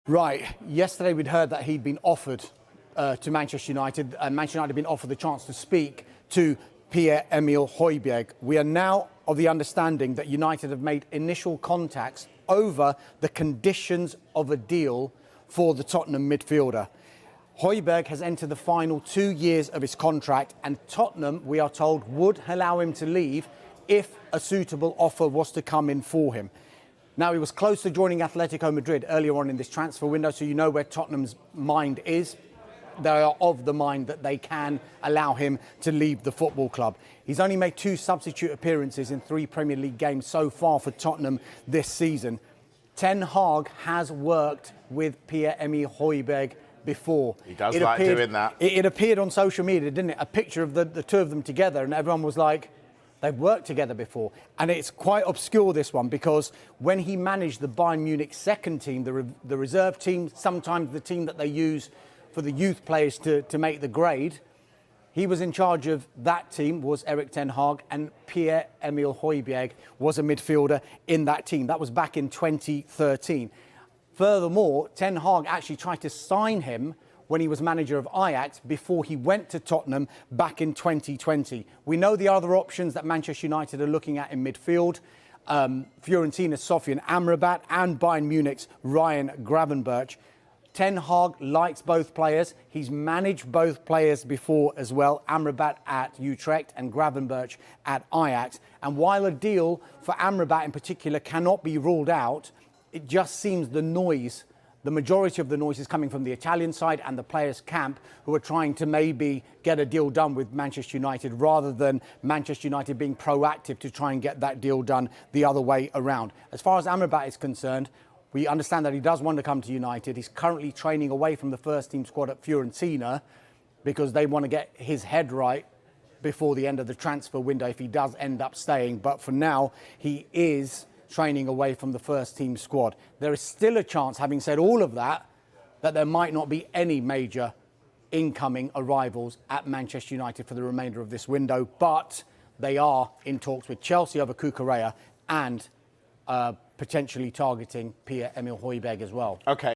Right. Yesterday we'd heard that he'd been offered to Manchester United, and Manchester United had been offered the chance to speak to Pierre-Emile Højbjerg. We are now of the understanding that United have made initial contacts over the conditions of a deal for the Tottenham midfielder. Højbjerg has entered the final 2 years of his contract, and Tottenham, we are told, would allow him to leave if a suitable offer was to come in for him. Now, he was close to joining Atletico Madrid earlier on in this transfer window, so you know where Tottenham's mind is. They are of the mind that they can allow him to leave the football club. He's only made 2 substitute appearances in 3 Premier League games so far for Tottenham this season. Ten Hag has worked with Pierre-Emile Højbjerg before. He does like doing that. It appeared on social media, didn't it? A picture of the two of them together, and everyone was like, they've worked together before. And it's quite obscure, this one, because when he managed the Bayern Munich second team, the reserve team, sometimes the team that they use for the youth players to make the grade, he was in charge of that team, was Erik ten Hag, and Pierre-Emile Højbjerg was a midfielder in that team. That was back in 2013. Furthermore, Ten Hag actually tried to sign him when he was manager of Ajax before he went to Tottenham back in 2020. We know the other options that Manchester United are looking at in midfield. Fiorentina's Sofian Amrabat and Bayern Munich's Ryan Gravenberch. Ten Hag likes both players. He's managed both players before as well, Amrabat at Utrecht and Gravenberch at Ajax. And while a deal for Amrabat in particular cannot be ruled out, it just seems the majority of the noise is coming from the Italian side and the players' camp, who are trying to maybe get a deal done with Manchester United rather than Manchester United being proactive to try and get that deal done the other way around. As far as Amrabat is concerned, we understand that he does want to come to United. He's currently training away from the first team squad at Fiorentina because they want to get his head right before the end of the transfer window if he does end up staying. But for now, he is training away from the first team squad. There is still a chance, having said all of that, that there might not be any major incoming arrivals at Manchester United for the remainder of this window, but they are in talks with Chelsea over Cucurella and potentially targeting Pierre-Emile Højbjerg as well. Okay.